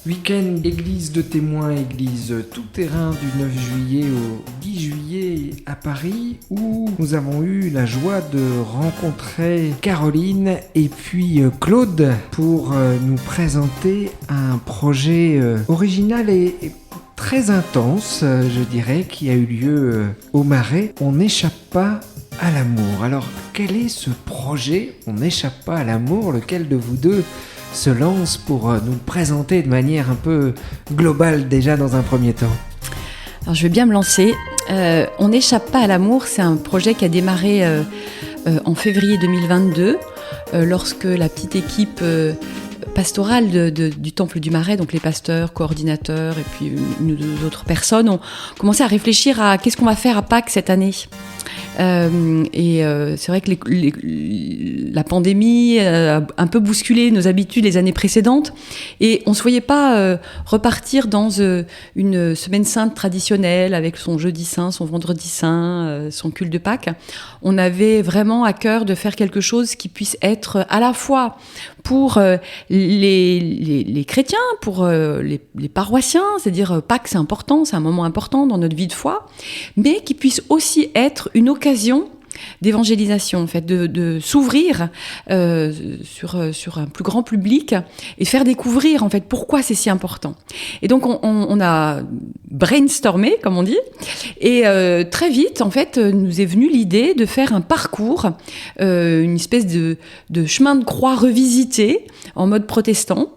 Week-end église de témoins, église tout-terrain du 9 juillet au 10 juillet à Paris, où nous avons eu la joie de rencontrer Caroline et puis Claude pour nous présenter un projet original et très intense, je dirais, qui a eu lieu au Marais. On n'échappe pas à l'amour. Alors, quel est ce projet On n'échappe pas à l'amour, lequel de vous deux se lance pour nous présenter de manière un peu globale déjà dans un premier temps? Alors je vais bien me lancer. On n'échappe pas à l'amour, c'est un projet qui a démarré en février 2022 lorsque la petite équipe pastorale du Temple du Marais, donc les pasteurs, coordinateurs et puis une ou deux autres personnes ont commencé à réfléchir à qu'est-ce qu'on va faire à Pâques cette année. C'est vrai que la pandémie a un peu bousculé nos habitudes les années précédentes et on ne se voyait pas repartir dans une semaine sainte traditionnelle avec son jeudi saint, son vendredi saint, son culte de Pâques. On avait vraiment à cœur de faire quelque chose qui puisse être à la fois pour les chrétiens, pour les paroissiens, c'est-à-dire Pâques c'est important, c'est un moment important dans notre vie de foi, mais qui puisse aussi être une occasion d'évangélisation, en fait, de s'ouvrir sur un plus grand public et de faire découvrir en fait pourquoi c'est si important. Et donc on a brainstormé, comme on dit, et très vite en fait nous est venue l'idée de faire un parcours, une espèce de chemin de croix revisité en mode protestant.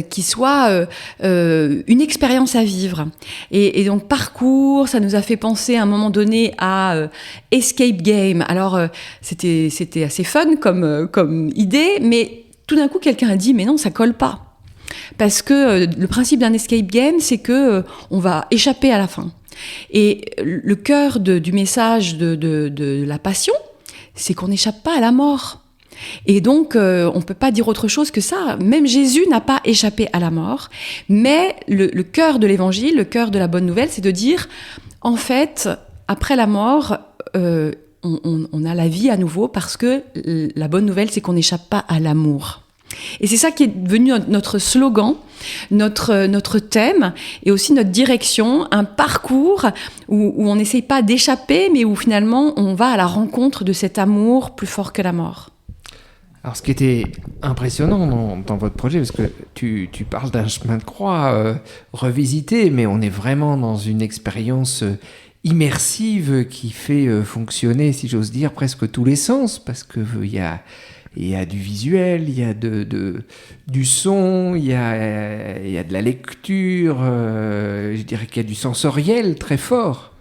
Qui soit une expérience à vivre. Et donc parcours, ça nous a fait penser à un moment donné à Escape Game. Alors c'était assez fun comme idée, mais tout d'un coup quelqu'un a dit mais non, ça colle pas. Parce que le principe d'un Escape Game, c'est que on va échapper à la fin. Et le cœur du message de la Passion, c'est qu'on n'échappe pas à la mort. Et donc, on ne peut pas dire autre chose que ça. Même Jésus n'a pas échappé à la mort. Mais le cœur de l'évangile, le cœur de la bonne nouvelle, c'est de dire, en fait, après la mort, on a la vie à nouveau parce que la bonne nouvelle, c'est qu'on n'échappe pas à l'amour. Et c'est ça qui est devenu notre slogan, notre thème et aussi notre direction, un parcours où on n'essaye pas d'échapper, mais où finalement, on va à la rencontre de cet amour plus fort que la mort. Alors, ce qui était impressionnant dans votre projet, parce que tu parles d'un chemin de croix revisité, mais on est vraiment dans une expérience immersive qui fait fonctionner, si j'ose dire, presque tous les sens, parce que il y a du visuel, il y a du son, il y a de la lecture, je dirais qu'il y a du sensoriel très fort.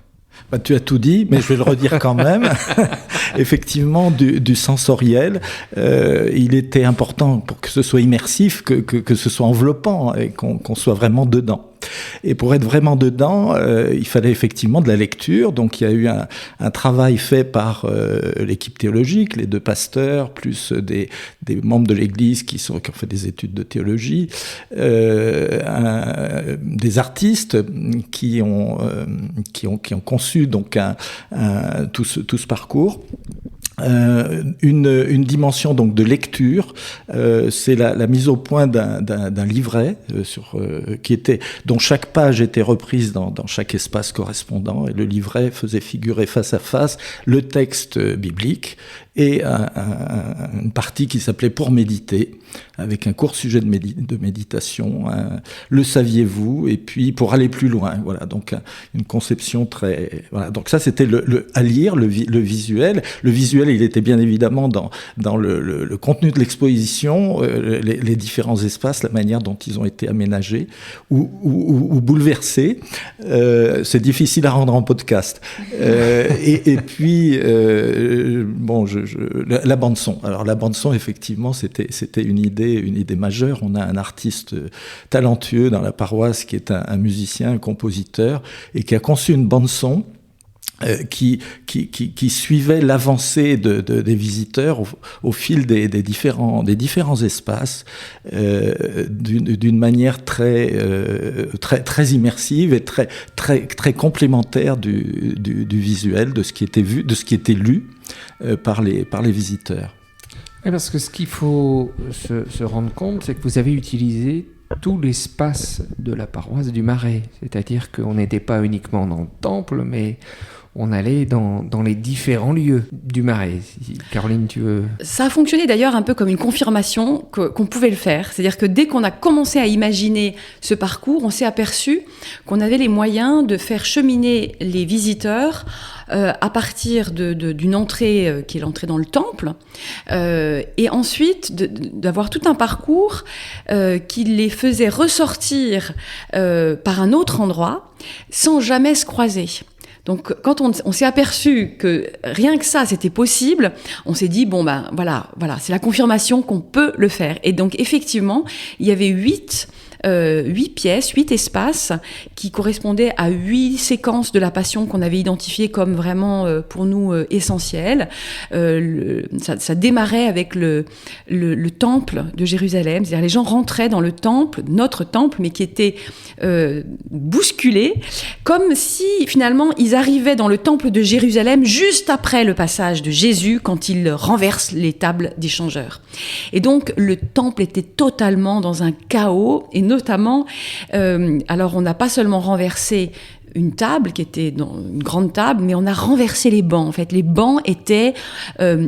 Bah, tu as tout dit, mais je vais le redire quand même. Effectivement, du sensoriel, il était important pour que ce soit immersif, que ce soit enveloppant et qu'on soit vraiment dedans. Et pour être vraiment dedans, il fallait effectivement de la lecture. Donc il y a eu un travail fait par l'équipe théologique, les deux pasteurs, plus des membres de l'Église qui ont fait des études de théologie, des artistes qui ont conçu donc tout ce parcours. Une dimension donc de lecture, c'est la mise au point d'un livret dont chaque page était reprise dans chaque espace correspondant, et le livret faisait figurer face à face le texte biblique et une partie qui s'appelait Pour méditer, avec un court sujet de méditation, le saviez-vous, et puis pour aller plus loin. Voilà, donc une conception très... Voilà, donc ça c'était à lire, le visuel. Le visuel, il était bien évidemment dans le contenu de l'exposition, les différents espaces, la manière dont ils ont été aménagés ou bouleversés. C'est difficile à rendre en podcast. Et puis, la bande-son. Alors la bande-son, effectivement, c'était une idée majeure. On a un artiste talentueux dans la paroisse qui est un musicien, un compositeur, et qui a conçu une bande-son qui suivait l'avancée des visiteurs au fil des différents espaces, d'une manière très immersive et très complémentaire du visuel, de ce qui était vu, de ce qui était lu par les visiteurs. Et parce que ce qu'il faut se rendre compte, c'est que vous avez utilisé tout l'espace de la paroisse du Marais. C'est-à-dire qu'on n'était pas uniquement dans le temple, mais on allait dans les différents lieux du Marais. Caroline, tu veux... Ça a fonctionné d'ailleurs un peu comme une confirmation qu'on pouvait le faire. C'est-à-dire que dès qu'on a commencé à imaginer ce parcours, on s'est aperçu qu'on avait les moyens de faire cheminer les visiteurs à partir d'une entrée qui est l'entrée dans le temple, et ensuite d'avoir tout un parcours qui les faisait ressortir par un autre endroit sans jamais se croiser. Donc, quand on s'est aperçu que rien que ça, c'était possible, on s'est dit, bon, ben, voilà, c'est la confirmation qu'on peut le faire. Et donc, effectivement, il y avait 8 pièces, 8 espaces qui correspondaient à 8 séquences de la Passion qu'on avait identifiées comme vraiment, pour nous, essentielles. Ça démarrait avec le temple de Jérusalem. C'est-à-dire, les gens rentraient dans le temple, notre temple, mais qui était bousculé, comme si, finalement, ils arrivaient dans le temple de Jérusalem juste après le passage de Jésus, quand il renverse les tables des changeurs. Et donc, le temple était totalement dans un chaos, et notamment, alors on n'a pas seulement renversé une table qui était une grande table, mais on a renversé les bancs. En fait, les bancs étaient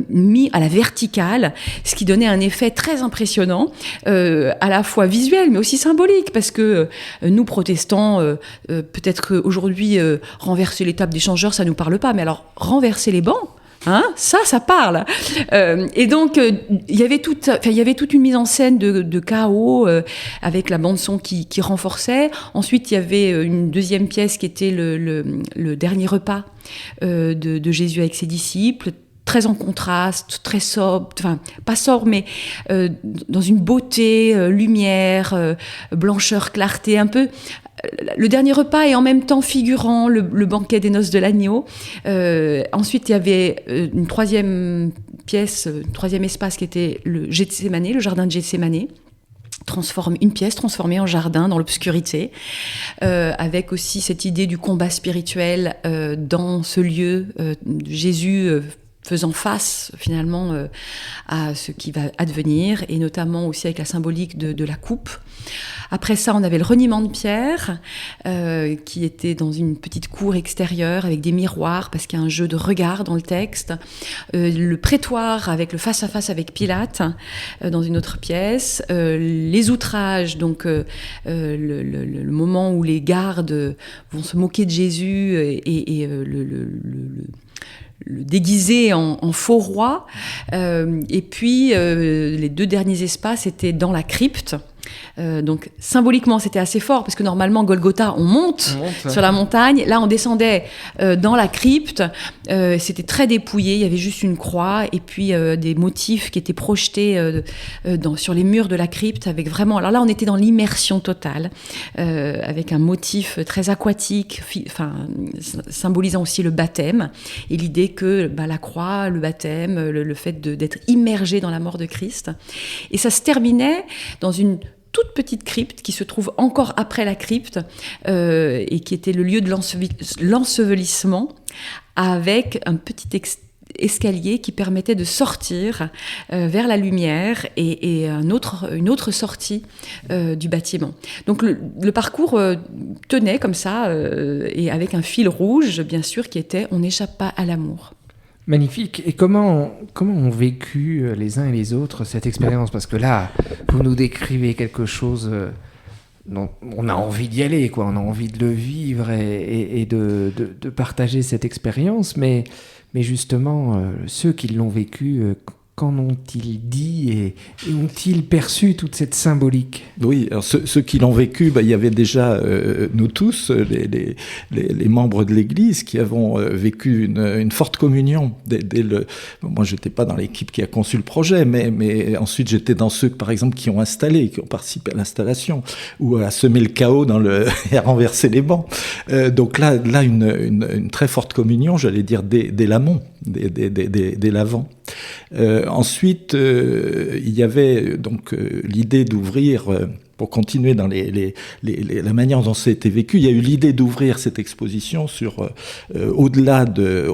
mis à la verticale, ce qui donnait un effet très impressionnant, à la fois visuel, mais aussi symbolique, parce que nous, protestants, peut-être qu'aujourd'hui, renverser les tables des changeurs, ça nous parle pas, mais alors, renverser les bancs, hein, ça parle. Et donc, il y avait toute une mise en scène de chaos avec la bande-son qui renforçait. Ensuite, il y avait une deuxième pièce qui était le dernier repas de Jésus avec ses disciples, très en contraste, très sobre, enfin, pas sobre, mais dans une beauté, lumière, blancheur, clarté, un peu. Le dernier repas est en même temps figurant le banquet des noces de l'agneau. Ensuite, il y avait une troisième pièce, un troisième espace qui était le Gethsémane, le jardin de Gethsémane. Une pièce transformée en jardin dans l'obscurité, avec aussi cette idée du combat spirituel dans ce lieu, Jésus faisant face finalement à ce qui va advenir, et notamment aussi avec la symbolique de la coupe. Après ça, on avait le reniement de pierre, qui était dans une petite cour extérieure avec des miroirs, parce qu'il y a un jeu de regard dans le texte. Le prétoire avec le face-à-face avec Pilate, dans une autre pièce. Les outrages, donc le moment où les gardes vont se moquer de Jésus et le déguiser en faux roi. Et puis, les 2 derniers espaces étaient dans la crypte. Donc symboliquement c'était assez fort, parce que normalement Golgotha on monte sur la montagne, là on descendait dans la crypte, c'était très dépouillé, il y avait juste une croix et puis des motifs qui étaient projetés sur les murs de la crypte, avec vraiment, alors là on était dans l'immersion totale, avec un motif très aquatique, symbolisant aussi le baptême, et l'idée que la croix, le baptême, le fait d'être immergé dans la mort de Christ. Et ça se terminait dans une toute petite crypte qui se trouve encore après la crypte, et qui était le lieu de l'ensevelissement, avec un petit escalier qui permettait de sortir vers la lumière et une autre sortie du bâtiment. Donc le parcours tenait comme ça, et avec un fil rouge, bien sûr, qui était « On n'échappe pas à l'amour ». Magnifique. Et comment ont vécu les uns et les autres cette expérience ? Parce que là, vous nous décrivez quelque chose dont on a envie d'y aller, quoi. On a envie de le vivre et de partager cette expérience. Mais justement, ceux qui l'ont vécu, qu'en ont-ils dit et ont-ils perçu toute cette symbolique ? Oui, alors ceux qui l'ont vécu, il y avait déjà nous tous, les membres de l'Église, qui avons vécu une forte communion. Moi, je n'étais pas dans l'équipe qui a conçu le projet, mais ensuite j'étais dans ceux, par exemple, qui ont participé à l'installation, ou à semer le chaos et à renverser les bancs. Donc là, une très forte communion, j'allais dire, dès l'amont, dès l'avant. Ensuite, il y avait donc l'idée d'ouvrir... pour continuer dans la manière dont ça a été vécu, il y a eu l'idée d'ouvrir cette exposition sur au-delà de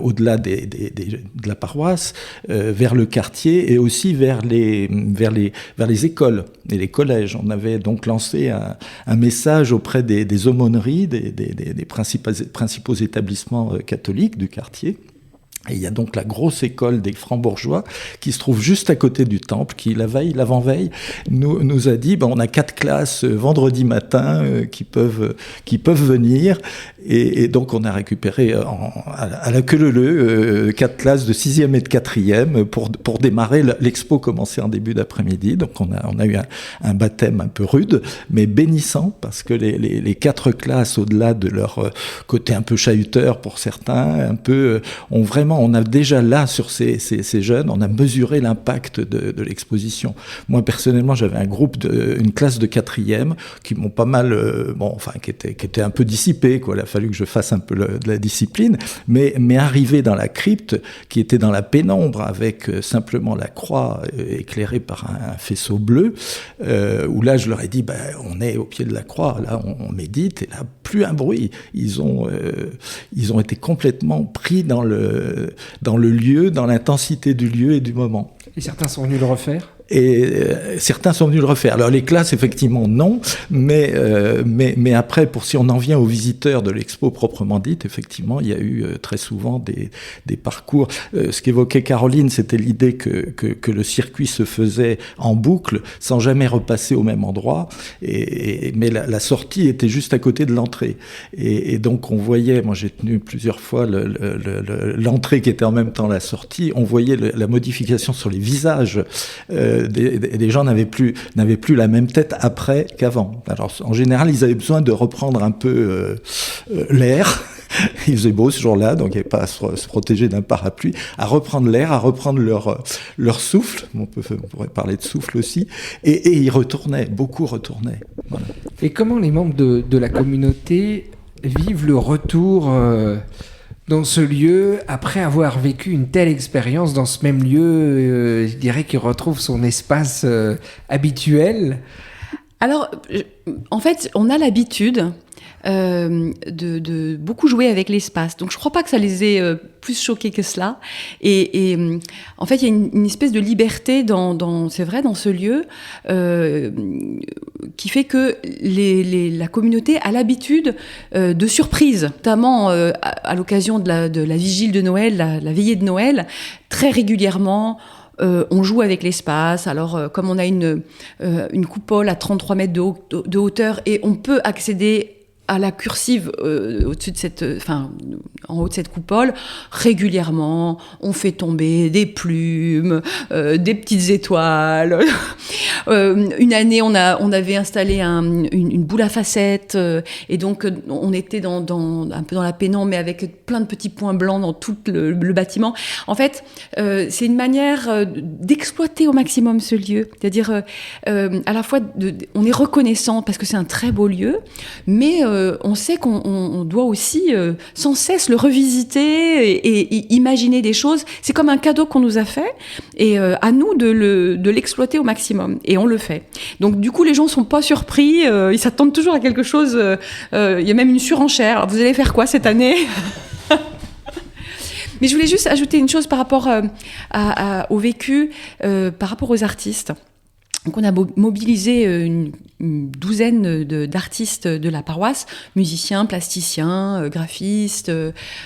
la paroisse, vers le quartier et aussi vers les écoles et les collèges. On avait donc lancé un message auprès des aumôneries, des principaux établissements catholiques du quartier. Et il y a donc la grosse école des Francs-Bourgeois qui se trouve juste à côté du temple, qui l'avant-veille, nous a dit, on a 4 classes vendredi matin qui peuvent venir. Et donc on a récupéré à la queue leu 4 classes de 6e et de 4e pour démarrer. L'expo commençait en début d'après-midi, donc on a eu un baptême un peu rude, mais bénissant, parce que les 4 classes, au-delà de leur côté un peu chahuteur pour certains, on a déjà là, sur ces jeunes, on a mesuré l'impact de l'exposition. Moi, personnellement, j'avais une classe de 4e qui m'ont pas mal, qui était un peu dissipée, quoi. Il a fallu que je fasse un peu de la discipline, mais arrivé dans la crypte, qui était dans la pénombre, avec simplement la croix éclairée par un faisceau bleu, où là, je leur ai dit, on est au pied de la croix, là, on médite, et là, plus un bruit. Ils ont été complètement pris dans le lieu, dans l'intensité du lieu et du moment. Et certains sont venus le refaire ? Et certains sont venus le refaire. Alors les classes, effectivement, non, mais après, si on en vient aux visiteurs de l'expo proprement dite, effectivement, il y a eu très souvent des parcours. Ce qu'évoquait Caroline, c'était l'idée que le circuit se faisait en boucle, sans jamais repasser au même endroit, mais la sortie était juste à côté de l'entrée. Et donc on voyait, moi j'ai tenu plusieurs fois l'entrée qui était en même temps la sortie, on voyait la modification sur les visages. Des gens n'avaient plus la même tête après qu'avant. Alors en général, ils avaient besoin de reprendre un peu l'air. Il faisait beau ce jour-là, donc il n'y avait pas à se protéger d'un parapluie, à reprendre l'air, à reprendre leur souffle. On pourrait parler de souffle aussi. Et ils retournaient, beaucoup retournaient. Voilà. Et comment les membres de la communauté vivent le retour dans ce lieu, après avoir vécu une telle expérience dans ce même lieu, je dirais qu'il retrouve son espace habituel? Alors, en fait, on a l'habitude de beaucoup jouer avec l'espace. Donc je crois pas que ça les ait plus choqués que cela. Et en fait, il y a une espèce de liberté c'est vrai, dans ce lieu qui fait que la communauté a l'habitude de surprises, notamment à l'occasion de la vigile de Noël, la veillée de Noël, très régulièrement. On joue avec l'espace. Alors, comme on a une coupole à 33 mètres de hauteur et on peut accéder à la cursive au-dessus de en haut de cette coupole, régulièrement, on fait tomber des plumes, des petites étoiles. Une année, on avait installé une boule à facettes, et donc on était un peu dans la pénombre, mais avec plein de petits points blancs dans tout le bâtiment. En fait, c'est une manière d'exploiter au maximum ce lieu. C'est-à-dire, à la fois, on est reconnaissant parce que c'est un très beau lieu, mais on sait qu'on doit aussi sans cesse le revisiter et imaginer des choses. C'est comme un cadeau qu'on nous a fait, et à nous de l'exploiter au maximum. Et on le fait. Donc du coup, les gens sont pas surpris. Ils s'attendent toujours à quelque chose. Il y a même une surenchère. Alors, vous allez faire quoi cette année ? Mais je voulais juste ajouter une chose par rapport au vécu, par rapport aux artistes. Donc on a mobilisé une douzaine d'artistes de la paroisse, musiciens, plasticiens, graphistes,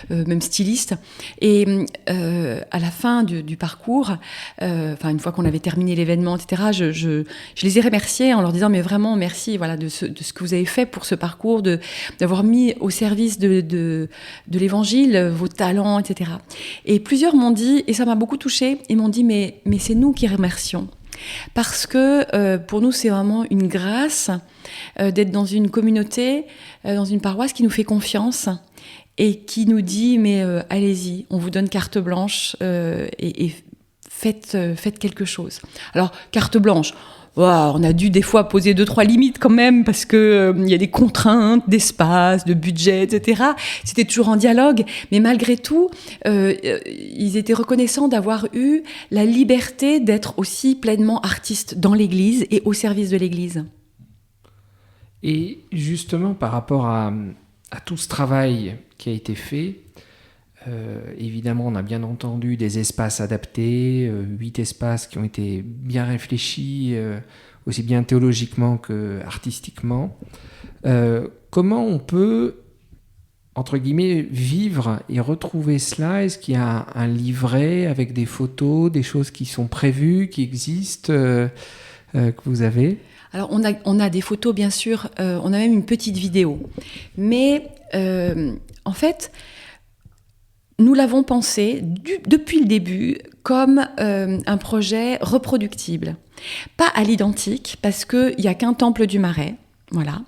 même stylistes. Et à la fin du parcours, une fois qu'on avait terminé l'événement, etc., je les ai remerciés en leur disant mais vraiment merci, voilà, de ce que vous avez fait pour ce parcours, d'avoir mis au service de l'Évangile vos talents, etc. Et plusieurs m'ont dit, et ça m'a beaucoup touchée, ils m'ont dit mais c'est nous qui remercions. Parce que pour nous, c'est vraiment une grâce d'être dans une communauté, dans une paroisse qui nous fait confiance et qui nous dit mais allez-y, on vous donne carte blanche et faites quelque chose. Alors, carte blanche, on a dû des fois poser 2-3 limites quand même, parce que il y a des contraintes d'espace, de budget, etc. C'était toujours en dialogue, mais malgré tout, ils étaient reconnaissants d'avoir eu la liberté d'être aussi pleinement artistes dans l'Église et au service de l'Église. Et justement, par rapport à tout ce travail qui a été fait, évidemment, on a bien entendu des espaces adaptés, 8 espaces qui ont été bien réfléchis, aussi bien théologiquement que artistiquement. Comment on peut, entre guillemets, vivre et retrouver cela? Est-ce qu'il y a un livret avec des photos, des choses qui sont prévues, qui existent, que vous avez? Alors, on a des photos, bien sûr, on a même une petite vidéo. Mais, en fait, nous l'avons pensé depuis le début comme un projet reproductible. Pas à l'identique, parce qu'il n'y a qu'un temple du Marais. Voilà.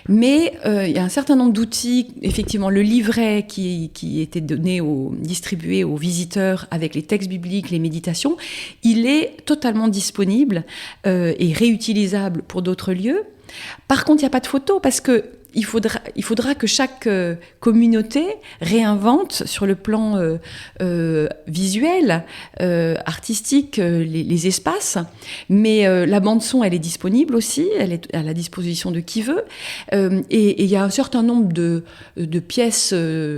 Mais il y a un certain nombre d'outils, effectivement, le livret qui était distribué aux visiteurs avec les textes bibliques, les méditations, il est totalement disponible et réutilisable pour d'autres lieux. Par contre, il n'y a pas de photos parce que il faudra que chaque communauté réinvente sur le plan visuel, artistique, les espaces. Mais la bande-son, elle est disponible aussi, elle est à la disposition de qui veut. Et il y a un certain nombre de pièces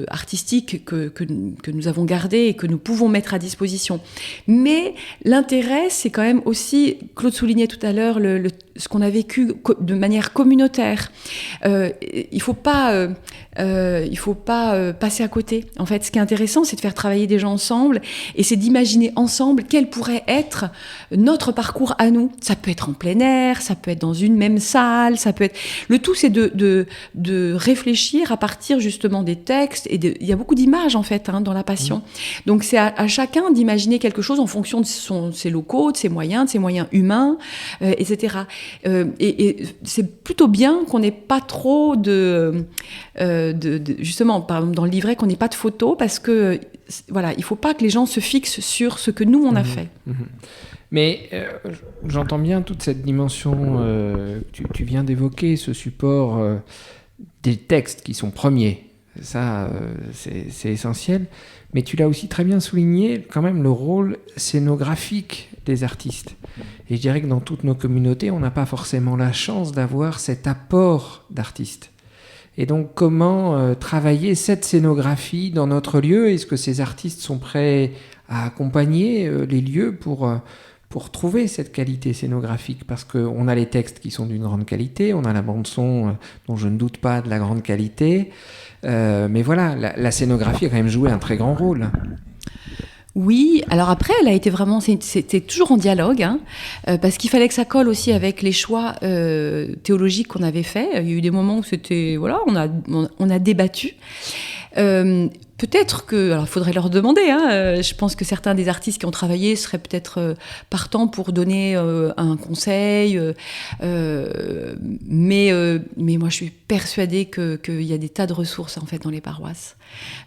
artistiques que nous avons gardées et que nous pouvons mettre à disposition. Mais l'intérêt, c'est quand même aussi, Claude soulignait tout à l'heure, ce qu'on a vécu de manière communautaire. Il faut pas passer à côté. En fait, ce qui est intéressant, c'est de faire travailler des gens ensemble, et c'est d'imaginer ensemble quel pourrait être notre parcours à nous. Ça peut être en plein air, ça peut être dans une même salle, ça peut être. Le tout, c'est de réfléchir à partir justement des textes, et il y a beaucoup d'images en fait dans la Passion. Donc c'est à chacun d'imaginer quelque chose en fonction de ses locaux, de ses moyens humains, etc. Et c'est plutôt bien qu'on n'ait pas trop justement, par exemple, dans le livret, qu'on n'ait pas de photos, parce que voilà, il faut pas que les gens se fixent sur ce que nous on a fait. Mais j'entends bien toute cette dimension tu viens d'évoquer, ce support des textes qui sont premiers. Ça, c'est essentiel. Mais tu l'as aussi très bien souligné, quand même, le rôle scénographique des artistes. Et je dirais que dans toutes nos communautés, on n'a pas forcément la chance d'avoir cet apport d'artistes. Et donc, comment travailler cette scénographie dans notre lieu? Est-ce que ces artistes sont prêts à accompagner les lieux pour trouver cette qualité scénographique? Parce qu'on a les textes qui sont d'une grande qualité, on a la bande-son dont je ne doute pas de la grande qualité, mais voilà, la scénographie a quand même joué un très grand rôle. Oui, alors après, elle a été vraiment, c'était toujours en dialogue, parce qu'il fallait que ça colle aussi avec les choix théologiques qu'on avait faits. Il y a eu des moments où c'était, voilà, on a débattu. Peut-être que, alors il faudrait leur demander, je pense que certains des artistes qui ont travaillé seraient peut-être partants pour donner un conseil, mais moi je suis persuadée qu'il y a des tas de ressources en fait dans les paroisses,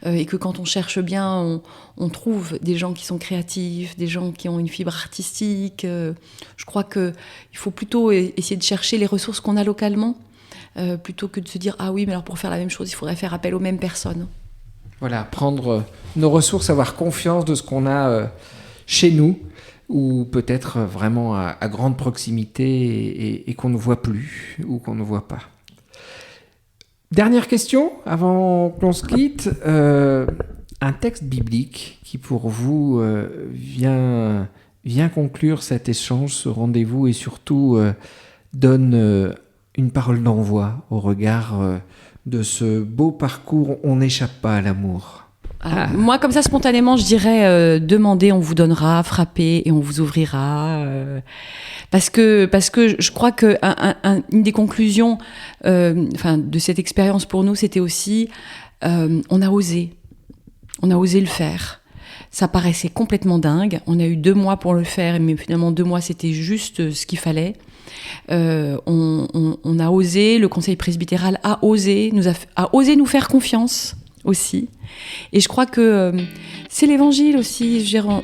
et que quand on cherche bien, on trouve des gens qui sont créatifs, des gens qui ont une fibre artistique. Je crois qu'il faut plutôt essayer de chercher les ressources qu'on a localement, plutôt que de se dire « Ah oui, mais alors pour faire la même chose, il faudrait faire appel aux mêmes personnes ». Voilà, prendre nos ressources, avoir confiance de ce qu'on a chez nous, ou peut-être vraiment à grande proximité et qu'on ne voit plus ou qu'on ne voit pas. Dernière question, avant qu'on se quitte. Un texte biblique qui pour vous vient conclure cet échange, ce rendez-vous, et surtout donne une parole d'envoi au regard de ce beau parcours. On n'échappe pas à l'amour. Moi, comme ça, spontanément, je dirais demandez, on vous donnera, frappez et on vous ouvrira. Parce que je crois que une des conclusions de cette expérience pour nous, c'était aussi on a osé le faire. Ça paraissait complètement dingue. On a eu 2 mois pour le faire, mais finalement 2 mois, c'était juste ce qu'il fallait. On a osé, le conseil presbytéral a osé nous faire confiance aussi. Et je crois que c'est l'évangile aussi. Je veux dire,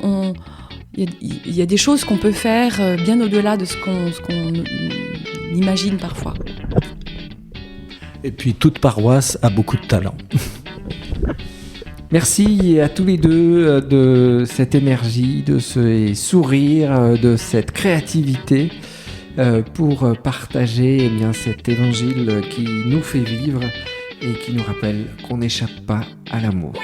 il y a des choses qu'on peut faire bien au-delà de ce qu'on imagine parfois. Et puis toute paroisse a beaucoup de talent. Merci à tous les deux de cette énergie, de ce sourire, de cette créativité pour partager cet évangile qui nous fait vivre et qui nous rappelle qu'on n'échappe pas à l'amour.